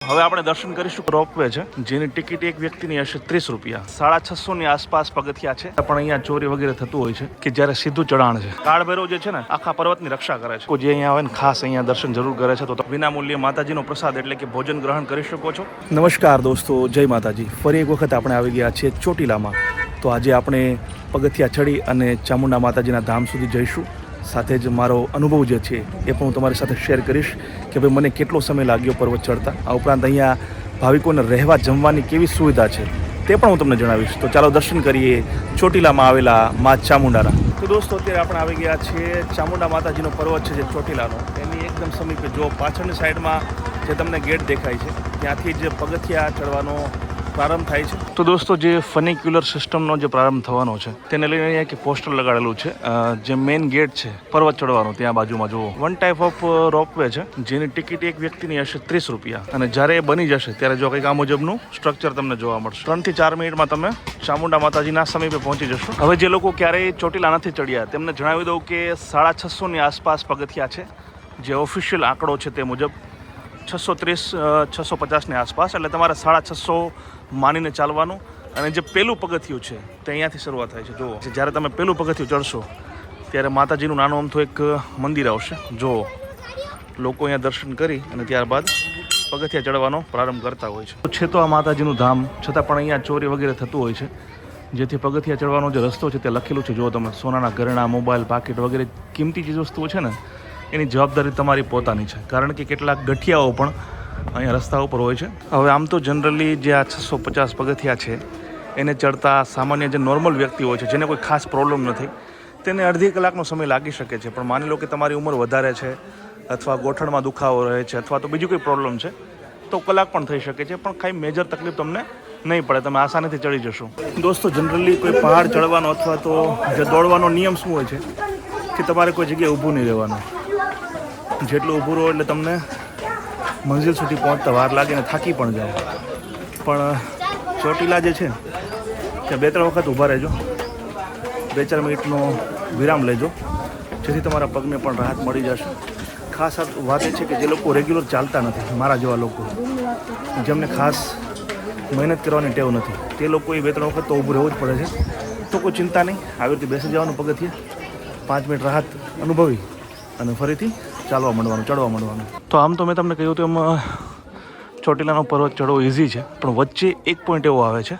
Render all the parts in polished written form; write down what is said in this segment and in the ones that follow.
હવે આપણે દર્શન કરીશું રોપવે છે જેની ટિકિટ એક વ્યક્તિની હશે 30 રૂપિયા. 650 ની આસપાસ પગથિયા છે, પણ અહીંયા ચોરી વગેરે થતું હોય છે કે જ્યારે સીધું ચઢાણ છે. કાળભૈરવ જે છે ને આખા પર્વતની રક્ષા કરે છે. જે અહીંયા આવે ને ખાસ અહીંયા દર્શન જરૂર કરે છે તો વિના મૂલ્યે માતાજીનો પ્રસાદ એટલે કે ભોજન ગ્રહણ કરી શકો છો. નમસ્કાર દોસ્તો, જય માતાજી. ફરી એક વખત આપણે આવી ગયા છીએ ચોટીલામાં. તો આજે આપણે પગથિયા ચડી અને ચામુંડા માતાજીના ધામ સુધી જઈશું. સાથે જ મારો અનુભવ જે છે એ પણ હું તમારી સાથે શેર કરીશ કે ભાઈ મને કેટલો સમય લાગ્યો પર્વત ચડતા. આ ઉપરાંત અહીંયા ભાવિકોને રહેવા જમવાની કેવી સુવિધા છે તે પણ હું તમને જણાવીશ. તો ચાલો દર્શન કરીએ ચોટીલામાં આવેલા મા ચામુંડાના. તો દોસ્તો અત્યારે આપણે આવી ગયા છીએ ચામુંડા માતાજીનો પર્વત છે જે ચોટીલાનો, એની એકદમ સમીપે. જો પાછળની સાઈડમાં જે તમને ગેટ દેખાય છે ત્યાંથી જ પગથિયા ચડવાનો પ્રારંભ થાય છે. તો દોસ્તો જે ફનિક્યુલર સિસ્ટમનો જે પ્રારંભ થવાનો છે તેને લઈને અહીંયા એક પોસ્ટર લગાડેલું છે. જે મેઇન ગેટ છે પર્વત ચડવાનો ત્યાં બાજુમાં જુઓ, વન ટાઈપ ઓફ રોપવે છે જેની ટિકિટ એક વ્યક્તિની હશે 30 રૂપિયા. અને જ્યારે એ બની જશે ત્યારે જો કંઈક આ મુજબનું સ્ટ્રક્ચર તમને જોવા મળશે. 3 થી 4 મિનિટમાં તમે ચામુંડા માતાજીના સમીપે પહોંચી જશો. હવે જે લોકો ક્યારેય ચોટીલા નથી ચડ્યા તેમને જણાવી દઉં કે 650 ની આસપાસ પગથિયા છે. જે ઓફિશિયલ આંકડો છે તે મુજબ 630-650 ની આસપાસ, એટલે તમારે 650 માનીને ચાલવાનું. અને જે પેલું પગથિયું છે તે અહીંયાથી શરૂઆત થાય છે. જુઓ, જ્યારે તમે પેલું પગથિયું ચડશો ત્યારે માતાજીનું નાનું અમથું એક મંદિર આવશે. જુઓ, લોકો અહીંયા દર્શન કરી અને ત્યારબાદ પગથિયા ચડવાનો પ્રારંભ કરતા હોય છે. છે તો આ માતાજીનું ધામ, છતાં પણ અહીંયા ચોરી વગેરે થતું હોય છે. જેથી પગથિયા ચડવાનો જે રસ્તો છે તે લખેલું છે. જુઓ તમે, સોનાના ઘરેણા, મોબાઈલ, પાકીટ વગેરે કિંમતી ચીજ વસ્તુઓ છે ને એની જવાબદારી તમારી પોતાની છે. કારણ કે કેટલાક ગઠિયાઓ પણ અહીંયા રસ્તા ઉપર હોય છે. હવે આમ તો જનરલી જે આ 650 પગથિયા છે એને ચડતા સામાન્ય જે નોર્મલ વ્યક્તિ હોય છે, જેને કોઈ ખાસ પ્રોબ્લેમ નથી, તેને અડધી કલાકનો સમય લાગી શકે છે. પણ માની લો કે તમારી ઉંમર વધારે છે, અથવા ગોઠણમાં દુખાવો રહે છે, અથવા તો બીજું કોઈ પ્રોબ્લેમ છે, તો કલાક પણ થઈ શકે છે. પણ કાંઈ મેજર તકલીફ તમને નહીં પડે, તમે આસાનીથી ચડી જશો. દોસ્તો જનરલી કોઈ પહાડ ચડવાનો અથવા તો જે દોડવાનો નિયમ શું હોય છે કે તમારે કોઈ જગ્યાએ ઊભું નહીં રહેવાનું. જેટલું ઊભું રહો એટલે તમને મંઝિલ સુધી પહોંચતા વાર લાગે અને થાકી પણ જાય. પણ ચોટીલા જે છે ત્યાં 2-3 વખત ઊભા રહેજો, 2-4 મિનિટનો વિરામ લેજો, જેથી તમારા પગને પણ રાહત મળી જશે. ખાસ વાત એ છે કે જે લોકો રેગ્યુલર ચાલતા નથી, મારા જેવા લોકો જેમને ખાસ મહેનત કરવાની ટેવ નથી, તે લોકોએ 2-3 વખત તો ઊભું રહેવું જ પડે છે. તો કોઈ ચિંતા નહીં, આવી રીતે બેસી જવાનું પગથિયે, 5 મિનિટ રાહત અનુભવી અને ફરીથી ચાલવા માંડવાનું, ચડવા માંડવાનું. તો આમ તો મેં તમને કહ્યું તો એમ ચોટીલાનો પર્વત ચડવો ઇઝી છે, પણ વચ્ચે એક પોઈન્ટ એવો આવે છે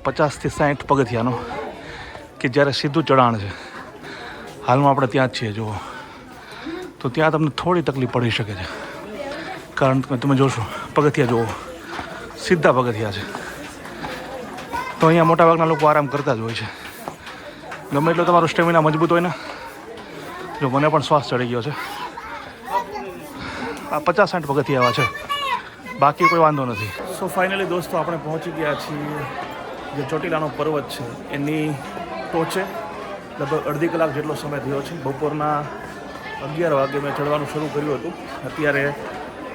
50 થી 60 પગથિયાનો કે જ્યારે સીધું ચઢાણ છે. હાલમાં આપણે ત્યાં જ છીએ. જુઓ, તો ત્યાં તમને થોડી તકલીફ પડી શકે છે. કારણ કે તમે જોશો પગથિયા જુઓ, સીધા પગથિયા છે. તો અહીંયા મોટાભાગના લોકો આરામ કરતા જ હોય છે. ગમે એટલો તમારો સ્ટેમિના મજબૂત હોય ને, જો મને પણ શ્વાસ ચડી ગયો છે. આ 50-60 પગથિયા એવા છે, બાકી કોઈ વાંધો નથી. સો ફાઇનલી દોસ્તો આપણે પહોંચી ગયા છીએ જે ચોટીલાનો પર્વત છે એની ટોચે. લગભગ અડધી કલાક જેટલો સમય થયો છે. બપોરના 11 વાગે મેં ચડવાનું શરૂ કર્યું હતું. અત્યારે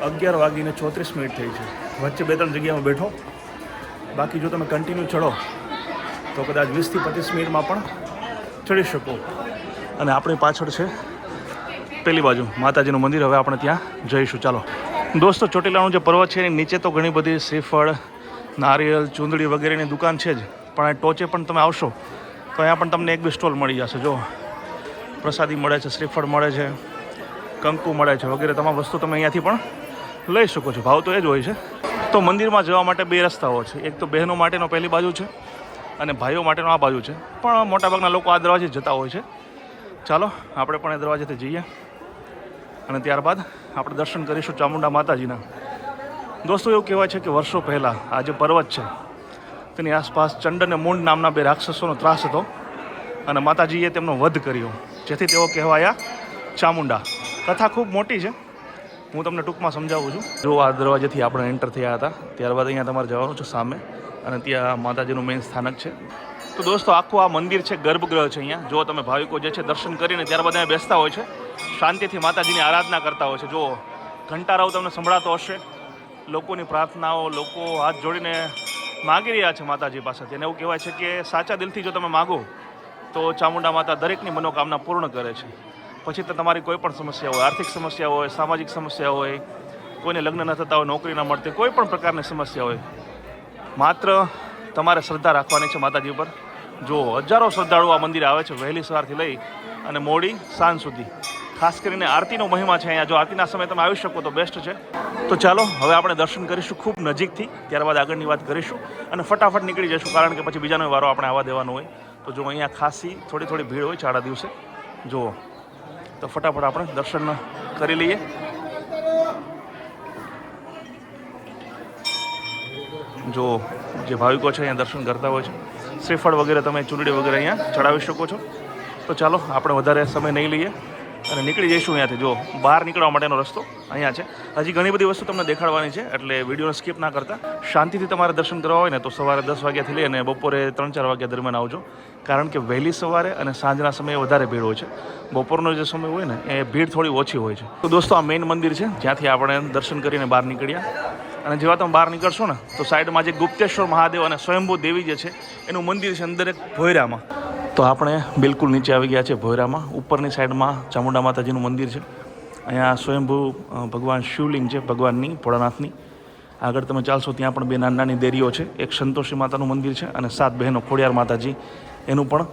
11:34 થઈ છે. વચ્ચે 2-3 જગ્યામાં બેઠો. બાકી જો તમે કન્ટિન્યુ ચડો તો કદાચ 20 થી 25 મિનિટમાં પણ ચડી શકો. અને આપણી પાછળ છે પેલી બાજુ માતાજીનું મંદિર. હવે આપણે ત્યાં જઈશું. ચાલો દોસ્તો, ચોટીલાનું જે પર્વત છે એની નીચે તો ઘણી બધી શ્રીફળ, નારિયેલ, ચૂંદડી વગેરેની દુકાન છે જ, પણ આ ટોચે પણ તમે આવશો તો અહીંયા પણ તમને 1-2 સ્ટોલ મળી જશે. જો પ્રસાદી મળે છે, શ્રીફળ મળે છે, કંકુ મળે છે વગેરે તમામ વસ્તુ તમે અહીંયાથી પણ લઈ શકો છો. ભાવ તો એ જ હોય છે. તો મંદિરમાં જવા માટે 2 રસ્તાઓ છે. એક તો બહેનો માટેનો પહેલી બાજુ છે અને ભાઈઓ માટેનો આ બાજુ છે. પણ મોટાભાગના લોકો આ દરવાજે જતા હોય છે. ચાલો આપણે પણ એ દરવાજેથી જઈએ અને ત્યારબાદ આપણે દર્શન કરીશું ચામુંડા માતાજીના. દોસ્તો એવું કહેવાય છે કે વર્ષો પહેલાં આ જે પર્વત છે તેની આસપાસ ચંડ અને મૂંડ નામના 2 રાક્ષસોનો ત્રાસ હતો અને માતાજીએ તેમનો વધ કર્યો, જેથી તેઓ કહેવાયા ચામુંડા. કથા ખૂબ મોટી છે, હું તમને ટૂંકમાં સમજાવું છું. જો આ દરવાજેથી આપણે એન્ટર થયા હતા, ત્યારબાદ અહીંયા તમારે જવાનું છે સામે અને ત્યાં માતાજીનું મેઇન સ્થાનક છે. તો દોસ્તો આખું આ મંદિર છે, ગર્ભગૃહ છે. અહીંયા જો તમે ભાવિકો જે છે દર્શન કરીને ત્યારબાદ અહીંયા બેસતા હોય છે, શાંતિથી માતાજીની આરાધના કરતા હોય છે. જુઓ, ઘંટારાવ તમને સંભળાતો હશે, લોકોની પ્રાર્થનાઓ, લોકો હાથ જોડીને માગી રહ્યા છે માતાજી પાસેથી. અને એવું કહેવાય છે કે સાચા દિલથી જો તમે માગો તો ચામુંડા માતા દરેકની મનોકામના પૂર્ણ કરે છે. પછી તો તમારી કોઈ પણ સમસ્યા હોય, આર્થિક સમસ્યા હોય, સામાજિક સમસ્યા હોય, કોઈને લગ્ન ન થતા હોય, નોકરી ન મળતી, કોઈ પણ પ્રકારની સમસ્યા હોય, માત્ર તમારે શ્રદ્ધા રાખવાની છે માતાજી ઉપર. જો હજારો શ્રદ્ધાળુઓ આ મંદિરે આવે છે વહેલી સવારથી લઈ અને મોડી સાંજ સુધી. ખાસ કરીને આરતીનો મહિમા છે અહીંયા. જો આરતીના સમયે તમે આવી શકો તો બેસ્ટ છે. તો ચાલો હવે આપણે દર્શન કરીશું ખૂબ નજીકથી, ત્યારબાદ આગળની વાત કરીશું અને ફટાફટ નીકળી જઈશું, કારણ કે પછી બીજાનો વારો આપણે આવવા દેવાનો હોય. તો જો અહીંયા ખાસી થોડી ભીડ હોય ચાડા દિવસે. જુઓ તો ફટાફટ આપણે દર્શન કરી લઈએ. જો જે ભાવિકો છે અહીંયા દર્શન કરતા હોય છે, શ્રીફળ વગેરે તમે ચૂંદડી વગેરે અહીંયા ચડાવી શકો છો. તો ચાલો આપણે વધારે સમય નહીં લઈએ અને નીકળી જઈશું અહીંયાથી. જો બહાર નીકળવા માટેનો રસ્તો અહીંયા છે. હજી ઘણી બધી વસ્તુ તમને દેખાડવાની છે, એટલે વિડીયોને સ્કીપ ના કરતા શાંતિથી તમારે દર્શન કરવા હોય ને તો સવારે 10 વાગ્યાથી લઈ અને બપોરે 3-4 વાગ્યા દરમિયાન આવજો, કારણ કે વહેલી સવારે અને સાંજના સમયે વધારે ભીડ હોય છે. બપોરનો જે સમય હોય ને એ ભીડ થોડી ઓછી હોય છે. તો દોસ્તો આ મેઇન મંદિર છે, જ્યાંથી આપણે દર્શન કરીને બહાર નીકળ્યા. અને જેવા તમે બહાર નીકળશો ને તો સાઈડમાં જે ગુપ્તેશ્વર મહાદેવ અને સ્વયંભૂ દેવી જે છે એનું મંદિર છે અંદર એક ભોયરામાં. તો આપણે બિલકુલ નીચે આવી ગયા છે ભોયરામાં. ઉપરની સાઈડમાં ચામુંડા માતાજીનું મંદિર છે. અહીંયા સ્વયંભૂ ભગવાન શિવલિંગ છે ભગવાનની, ભોળાનાથની. આગળ તમે ચાલશો ત્યાં પણ 2 નાની દેરીઓ છે. એક સંતોષી માતાનું મંદિર છે અને 7 બહેનો ખોડિયાર માતાજી એનું પણ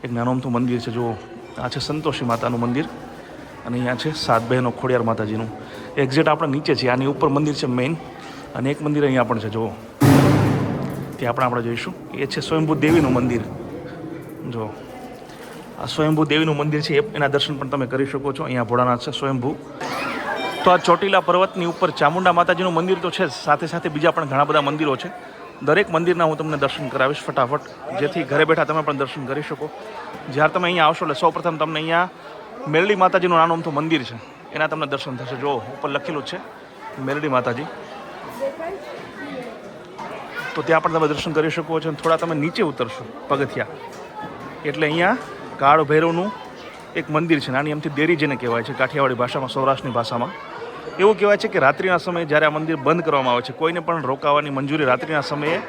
એક નાનું અમથું મંદિર છે. જુઓ આ છે સંતોષી માતાનું મંદિર અને અહીંયા છે 7 બહેનો ખોડિયાર માતાજીનું. એક્ઝેક્ટ આપણે નીચે છીએ, આની ઉપર મંદિર છે મેઇન, અને એક મંદિર અહીંયા પણ છે. જુઓ ત્યાં આપણે જઈશું. એ છે સ્વયંભૂ દેવીનું મંદિર. જો આ સ્વયંભૂ દેવીનું મંદિર છે, એના દર્શન પણ તમે કરી શકો છો. અહીંયા ભોળાનાથ છે સ્વયંભૂ. તો આ ચોટીલા પર્વતની ઉપર ચામુંડા માતાજીનું મંદિર તો છે જ, સાથે સાથે બીજા પણ ઘણા બધા મંદિરો છે. દરેક મંદિરના હું તમને દર્શન કરાવીશ ફટાફટ, જેથી ઘરે બેઠા તમે પણ દર્શન કરી શકો. જ્યારે તમે અહીંયા આવશો એટલે સૌપ્રથમ તમને અહીંયા મેરડી માતાજીનું નાનું અમથું મંદિર છે, એના તમને દર્શન થશે. જો ઉપર લખેલું છે મેરડી માતાજી. તો ત્યાં પણ તમે દર્શન કરી શકો છો. થોડા તમે નીચે ઉતરશો પગથિયા એટલે અહીંયા કાળ ભૈરવનું એક મંદિર છે, નાની અમથી દેરી જેને કહેવાય છે કાઠિયાવાડી ભાષામાં, સૌરાષ્ટ્રની ભાષામાં. એવું કહેવાય છે કે રાત્રિના સમયે જ્યારે આ મંદિર બંધ કરવામાં આવે છે, કોઈને પણ રોકાવાની મંજૂરી રાત્રિના સમયે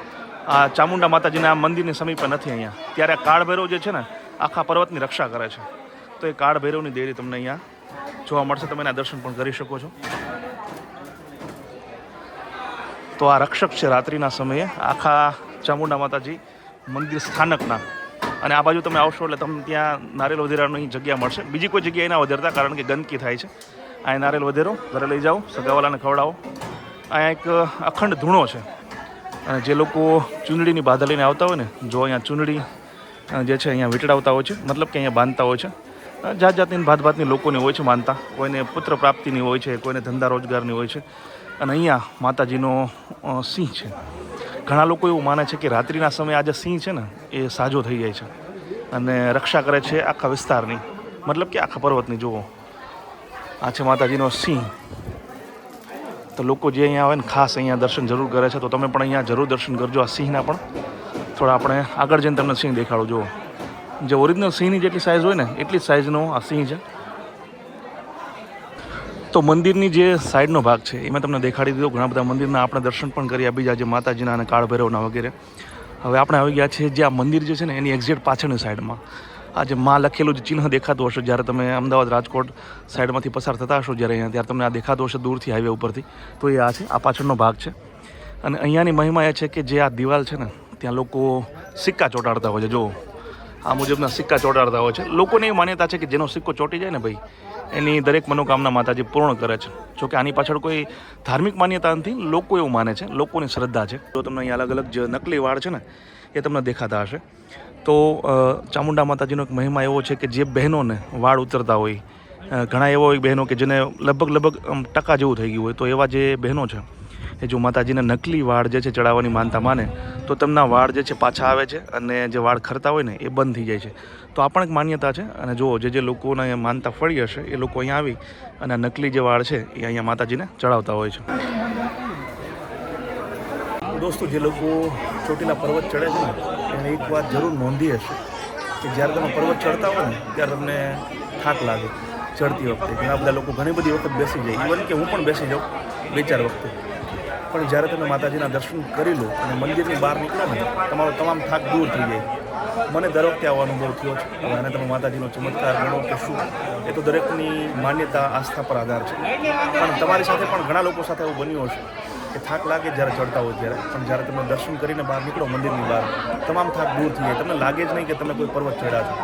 આ ચામુંડા માતાજીના આ મંદિરની સમીપે નથી અહીંયા. ત્યારે કાળ ભૈરવ જે છે ને આખા પર્વતની રક્ષા કરે છે. તો એ કાળ ભૈરવની દેરી તમને અહીંયા જોવા મળશે. તમે એના દર્શન પણ કરી શકો છો. તો આ રક્ષક છે રાત્રિના સમયે આખા ચામુંડા માતાજી મંદિર સ્થાનકના. અને આ બાજુ તમે આવશો એટલે તમને ત્યાં નારિયેલ વધેરાની જગ્યા મળશે. બીજી કોઈ જગ્યાએ ના વધેરતા, કારણ કે ગંદકી થાય છે. અહીંયા નારિયેલ વધેરો ઘરે લઈ જાઓ, સગાવાલાને ખવડાવો. અહીંયા એક અખંડ ધૂણો છે, અને જે લોકો ચૂંદડીની બાધા લઈને આવતા હોય ને, જો અહીંયા ચૂંદડી જે છે અહીંયા વીંટળાવતા હોય છે, મતલબ કે અહીંયા બાંધતા હોય છે. જાતની ભાતની લોકોની હોય છે માનતા. કોઈને પુત્ર પ્રાપ્તિની હોય છે, કોઈને ધંધા રોજગારની હોય છે. અને અહીંયા માતાજીનો સિંહ છે. ઘણા લોકો એવું માને છે કે રાત્રિના સમયે આ જે સિંહ છે ને એ સાજો થઈ જાય છે અને રક્ષા કરે છે આખા વિસ્તારની, મતલબ કે આખા પર્વતની. જુઓ આ છે માતાજીનો સિંહ. તો લોકો જે અહીંયા આવે ને ખાસ અહીંયા દર્શન જરૂર કરે છે. તો તમે પણ અહીંયા જરૂર દર્શન કરજો આ સિંહના પણ. થોડા આપણે આગળ જઈને તમને સિંહ દેખાડું. જુઓ જે ઓરિજિનલ સિંહની જેટલી સાઇઝ હોય ને એટલી જ સાઇઝનો આ સિંહ છે. તો મંદિરની જે સાઈડનો ભાગ છે એ મેં તમને દેખાડી દીધો. ઘણા બધા મંદિરના આપણે દર્શન પણ કર્યા, બીજા જે માતાજીના અને કાળ ભૈરવના વગેરે. હવે આપણે આવી ગયા છીએ જે આ મંદિર જે છે ને એની એક્ઝેક્ટ પાછળની સાઈડમાં. આ જે માં લખેલું જે ચિહ્ન દેખાતું હશે જ્યારે તમે અમદાવાદ રાજકોટ સાઈડમાંથી પસાર થતા હશો જ્યારે અહીંયા, ત્યારે તમને આ દેખાતું હશે દૂરથી હાઈવે ઉપરથી. તો એ આ છે, આ પાછળનો ભાગ છે. અને અહીંયાની મહિમા એ છે કે જે આ દિવાલ છે ને ત્યાં લોકો સિક્કા ચોંટાડતા હોય છે. જો આ મુજબના સિક્કા ચોંટાડતા હોય છે. લોકોને એ માન્યતા છે કે જેનો સિક્કો ચોંટી જાય ને ભાઈ એની દરેક મનોકામના માતાજી પૂર્ણ કરે છે. જોકે આની પાછળ કોઈ ધાર્મિક માન્યતા નથી, લોકો એવું માને છે, લોકોની શ્રદ્ધા છે. તો તમને અહીંયા અલગ અલગ જે નકલી વાળ છે ને એ તમને દેખાતા હશે. તો ચામુંડા માતાજીનો એક મહિમા એવો છે કે જે બહેનોને વાળ ઉતરતા હોય, ઘણા એવા હોય બહેનો કે જેને લગભગ ટકા જેવું થઈ ગયું હોય, તો એવા જે બહેનો છે એ જો માતાજીને નકલી વાળ જે છે ચડાવવાની માનતા માને તો તેમના વાળ જે છે પાછા આવે છે અને જે વાળ ખરતા હોય ને એ બંધ થઈ જાય છે. તો આ પણ એક માન્યતા છે. અને જો જે લોકોને માનતા ફળી હશે એ લોકો અહીંયા આવી અને આ નકલી જે વાળ છે એ અહીંયા માતાજીને ચડાવતા હોય છે. દોસ્તો જે લોકો ચોટીલા પર્વત ચડે છે ને એને એક વાત જરૂર નોંધી હશે કે જ્યારે તમે પર્વત ચડતા હોય ને ત્યારે તમને થાક લાગે ચડતી વખતે. ઘણા બધા લોકો ઘણી બધી વખત બેસી જાય, ઇવન કે હું પણ બેસી જાઉં 2-4 વખતે. પણ જ્યારે તમે માતાજીના દર્શન કરી લો અને મંદિરની બહાર નીકળો ને તમારો તમામ થાક દૂર થઈ જાય. મને દર વખતે આવો અનુભવ થયો છે. હવે આને તમે માતાજીનો ચમત્કાર ગણો કે શું, એ તો દરેકની માન્યતા આસ્થા પર આધાર છે. પણ તમારી સાથે પણ ઘણા લોકો સાથે એવું બન્યું હશે કે થાક લાગે જ્યારે ચડતા હોય ત્યારે, પણ જ્યારે તમે દર્શન કરીને બહાર નીકળો મંદિરની બહાર, તમામ થાક દૂર થઈ જાય. તમને લાગે જ નહીં કે તમે કોઈ પર્વત ચડ્યા છો.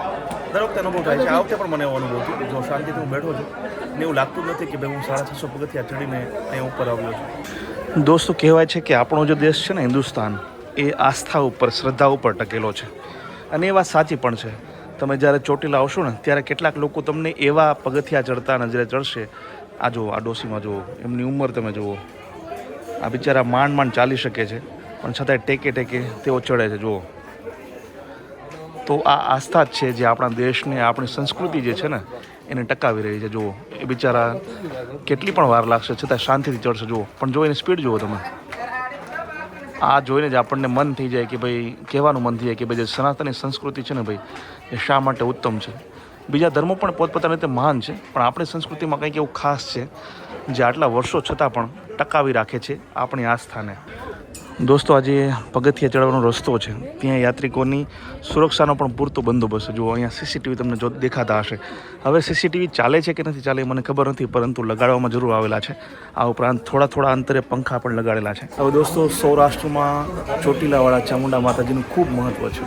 દર વખતે અનુભવ થાય છે. આ વખતે પણ મને એવો અનુભવ થયો. જો શાંતિથી હું બેઠો છું ને એવું લાગતું જ નથી કે ભાઈ હું 650 પગથિયા ચડીને અહીંયા ઉપર આવ્યો છું. દોસ્તો, કહેવાય છે કે આપણો જે દેશ છે ને હિન્દુસ્તાન, એ આસ્થા ઉપર, શ્રદ્ધા ઉપર ટકેલો છે. અને એ વાત સાચી પણ છે. તમે જ્યારે ચોટીલા આવશો ને ત્યારે કેટલાક લોકો તમને એવા પગથિયા ચડતા નજરે ચડશે. આ જુઓ, આ ડોસીમાં જુઓ, એમની ઉંમર તમે જુઓ, આ બિચારા માંડ ચાલી શકે છે, પણ છતાંય ટેકે તેઓ ચડે છે. જુઓ, તો આ આસ્થા જ છે જે આપણા દેશને, આપણી સંસ્કૃતિ જે છે ને એને ટકાવી રહી છે. જુઓ, એ બિચારા કેટલી પણ વાર લાગશે છતાં શાંતિથી ચડશે. જુઓ, પણ જો એની સ્પીડ જુઓ તમે. આ જોઈને જ આપણને મન થઈ જાય કે ભાઈ, કહેવાનું મન થઈ જાય કે ભાઈ જે સનાતની સંસ્કૃતિ છે ને ભાઈ, એ શા માટે ઉત્તમ છે. બીજા ધર્મો પણ પોતપોતાની રીતે મહાન છે, પણ આપણી સંસ્કૃતિમાં કંઈક એવું ખાસ છે જે આટલા વર્ષો છતાં પણ ટકાવી રાખે છે આપણી આસ્થાને. દોસ્તો, આજે પગથિયા ચડવાનો રસ્તો છે, ત્યાં યાત્રિકોની સુરક્ષાનો પણ પૂરતો બંદોબસ્ત છે. જુઓ, અહીંયા સીસીટીવી તમને જો દેખાતા હશે. હવે સીસીટીવી ચાલે છે કે નથી ચાલે મને ખબર નથી, પરંતુ લગાડવામાં જરૂર આવેલા છે. આ ઉપરાંત થોડા અંતરે પંખા પણ લગાડેલા છે. હવે દોસ્તો, સૌરાષ્ટ્રમાં ચોટીલાવાળા ચામુંડા માતાજીનું ખૂબ મહત્ત્વ છે.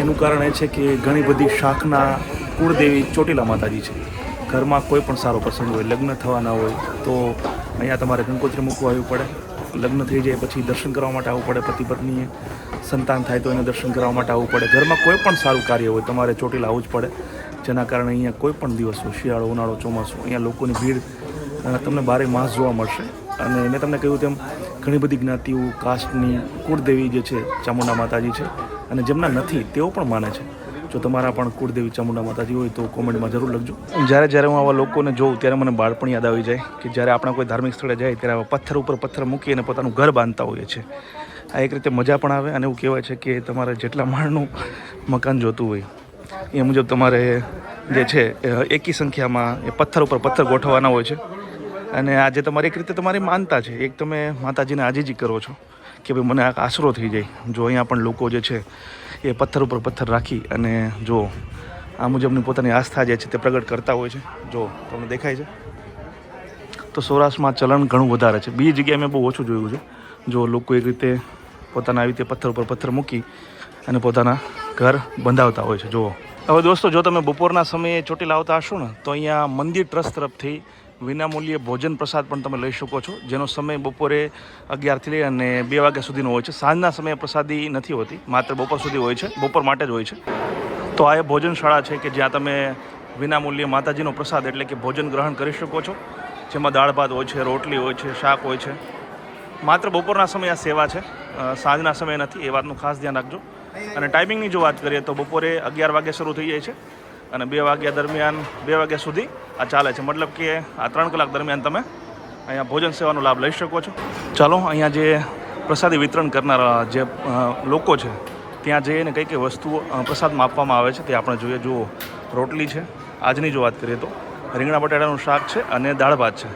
એનું કારણ એ છે કે ઘણી બધી શાખના કુળદેવી ચોટીલા માતાજી છે. ઘરમાં કોઈ પણ સારો પ્રસંગ હોય, લગ્ન થવાના હોય તો અહીંયા તમારે ગંગોત્રી મૂકવા આવવું પડે. લગ્ન થઈ જાય પછી દર્શન કરવા માટે આવવું પડે. પતિ પત્નીએ સંતાન થાય તો એને દર્શન કરવા માટે આવવું પડે. ઘરમાં કોઈ પણ સારું કાર્ય હોય તમારે ચોટીલા આવવું જ પડે. જેના કારણે અહીંયા કોઈ પણ દિવસ હોય, શિયાળો, ઉનાળો, ચોમાસું, અહીંયા લોકોની ભીડ તમને બારે માસ જોવા મળશે. અને મેં તમને કહ્યું તેમ ઘણી બધી જ્ઞાતિઓ, કાસ્ટની કુળદેવી જે છે ચામુંડા માતાજી છે, અને જેમના નથી તેઓ પણ માને છે. જો તમારા પણ કુળદેવી ચામુંડા માતાજી હોય તો કોમેન્ટમાં જરૂર લખજો. જ્યારે હું આવા લોકોને જોઉં ત્યારે મને બાળપણ યાદ આવી જાય કે જ્યારે આપણે કોઈ ધાર્મિક સ્થળે જાય ત્યારે પથ્થર ઉપર પથ્થર મૂકી અને પોતાનું ઘર બાંધતા હોઈએ છીએ. આ એક રીતે મજા પણ આવે. અને એવું કહેવાય છે કે તમારે જેટલા માળનું મકાન જોતું હોય એ મુજબ તમારે જે છે એકી સંખ્યામાં એ પથ્થર ઉપર પથ્થર ગોઠવવાના હોય છે. અને આજે તમારી એક રીતે તમારી માનતા છે. એક તમે માતાજીને આજીજી કરો છો કે ભાઈ મને આ આશરો થઈ જાય. જો અહીંયા પણ લોકો જે છે એ પથ્થર ઉપર પથ્થર રાખી અને જો આ મુજબની પોતાની આસ્થા જે છે તે પ્રગટ કરતા હોય છે. જો તમને દેખાય છે. તો સૌરાષ્ટ્રમાં ચલણ ઘણું વધારે છે. બીજી જગ્યાએ મેં બહુ ઓછું જોયું છે. જો લોકો એક રીતે પોતાના આવી રીતે પથ્થર ઉપર પથ્થર મૂકી અને પોતાના ઘર બંધાવતા હોય છે. જુઓ, હવે દોસ્તો, જો તમે બપોરના સમયે ચોટીલા આવતા હશો ને તો અહીંયા મંદિર ટ્રસ્ટ તરફથી વિનામૂલ્યે ભોજન પ્રસાદ પણ તમે લઈ શકો છો, જેનો સમય બપોરે 11થી લઈ અને 2 વાગ્યા સુધીનો હોય છે. સાંજના સમયે પ્રસાદી નથી હોતી, માત્ર બપોર સુધી હોય છે, બપોર માટે જ હોય છે. તો આ એ ભોજનશાળા છે કે જ્યાં તમે વિનામૂલ્યે માતાજીનો પ્રસાદ એટલે કે ભોજન ગ્રહણ કરી શકો છો, જેમાં દાળ ભાત હોય છે, રોટલી હોય છે, શાક હોય છે. માત્ર બપોરના સમયે આ સેવા છે, સાંજના સમયે નથી, એ વાતનું ખાસ ધ્યાન રાખજો. અને ટાઈમિંગની જો વાત કરીએ તો બપોરે 11 વાગે શરૂ થઈ જાય છે અને 2 વાગ્યા દરમિયાન 2 વાગ્યા સુધી આ ચાલે છે. મતલબ કે આ 3 કલાક દરમિયાન તમે અહીંયા ભોજન સેવાનો લાભ લઈ શકો છો. ચાલો, અહીંયા જે પ્રસાદી વિતરણ કરનારા જે લોકો છે ત્યાં જઈને કઈ કઈ વસ્તુઓ પ્રસાદમાં આપવામાં આવે છે તે આપણે જોઈએ. જુઓ, રોટલી છે, આજની જો વાત કરીએ તો રીંગણા બટાટાનું શાક છે અને દાળ ભાત છે.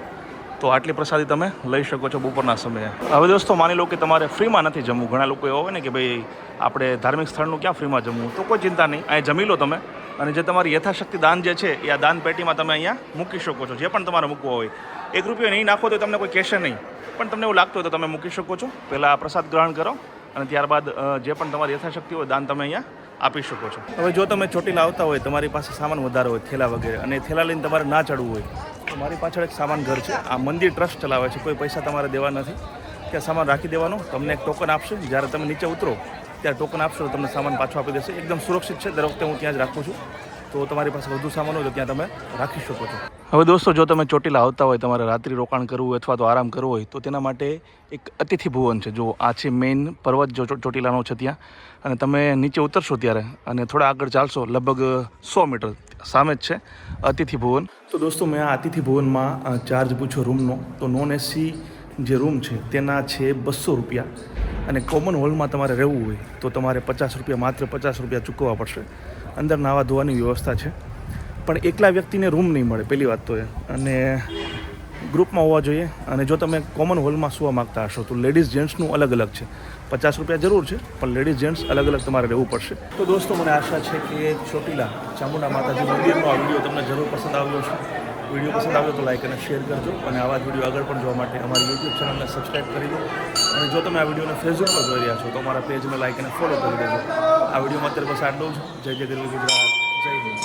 તો આટલી પ્રસાદી તમે લઈ શકો છો બપોરના સમયે. હવે દોસ્તો, માની લો કે તમારે ફ્રીમાં નથી જમવું. ઘણા લોકો એવા હોય ને કે ભાઈ આપણે ધાર્મિક સ્થળનું ક્યાં ફ્રીમાં જમવું, તો કોઈ ચિંતા નહીં, અહીં જમી લો તમે. અને જે તમારી યથાશક્તિ દાન જે છે એ આ દાન પેટીમાં તમે અહીંયા મૂકી શકો છો. જે પણ તમારે મૂકવો હોય, 1 રૂપિયો નહીં નાખો તો તમને કોઈ કહેશે નહીં, પણ તમને એવું લાગતું હોય તો તમે મૂકી શકો છો. પહેલાં પ્રસાદ ગ્રહણ કરો અને ત્યારબાદ જે પણ તમારી યથાશક્તિ હોય દાન તમે અહીંયા આપી શકો છો. હવે જો તમે ચોટીલા આવતા હોય, તમારી પાસે સામાન વધારે હોય, થેલા વગેરે, અને થેલા લઈને તમારે ના ચડવું હોય તો મારી પાછળ એક સામાન ઘર છે. આ મંદિર ટ્રસ્ટ ચલાવે છે, કોઈ પૈસા તમારે દેવા નથી. ત્યાં સામાન રાખી દેવાનો, તમને એક ટોકન આપશે. જ્યારે તમે નીચે ઉતરો ત્યારે ટોકન આપશો તો તમને સામાન પાછો આપી દેશે. એકદમ સુરક્ષિત છે. દર વખતે હું ત્યાં જ રાખું છું. તો તમારી પાસે વધુ સામાન હોય તો ત્યાં તમે રાખી શકો છો. હવે દોસ્તો, જો તમે ચોટીલા આવતા હોય, તમારે રાત્રિ રોકાણ કરવું હોય અથવા તો આરામ કરવો હોય તો તેના માટે એક અતિથિ ભુવન છે. જો આ છે મેઇન પર્વત જો ચોટીલાનો છે ત્યાં, અને તમે નીચે ઉતરશો ત્યારે અને થોડા આગળ ચાલશો લગભગ 100 મીટર સામે જ છે અતિથિ ભુવન. તો દોસ્તો, મેં આ અતિથિ ભુવનમાં ચાર્જ પૂછ્યો રૂમનો, તો નોન એસી જે રૂમ છે તેના છે 200 રૂપિયા. અને કોમન હોલમાં તમારે રહેવું હોય તો તમારે 50 રૂપિયા, માત્ર 50 રૂપિયા ચૂકવવા પડશે. અંદર નાવા ધોવાની વ્યવસ્થા છે, પણ એકલા વ્યક્તિને રૂમ નહીં મળે પહેલી વાત તો એ. અને ગ્રુપમાં હોવા જોઈએ. અને જો તમે કોમન હોલમાં સુવા માગતા હશો તો લેડીઝ જેન્ટ્સનું અલગ અલગ છે. 50 રૂપિયા જરૂર છે, પણ લેડીઝ જેન્ટ્સ અલગ અલગ તમારે રહેવું પડશે. તો દોસ્તો, મને આશા છે કે ચોટીલા ચામુંડા માતાજી મંદિરનો આ વિડીયો તમને જરૂર પસંદ આવ્યો છે. વિડીયો પસંદ આવ્યો તો લાઈક અને શેર કરજો, અને આવા જ વિડીયો આગળ પણ જોવા માટે અમારી યુટ્યુબ ચેનલને સબસ્ક્રાઈબ કરી લો. અને જો તમે આ વિડીયોને ફેસબુક પર જોઈ રહ્યા છો તો અમારા પેજને લાઈક અને ફોલો કરી દેજો. આ વિડીયોમાં અત્યારે બસ આટલું જ. જય જય ગરવી ગુજરાત, જય હિન્દ.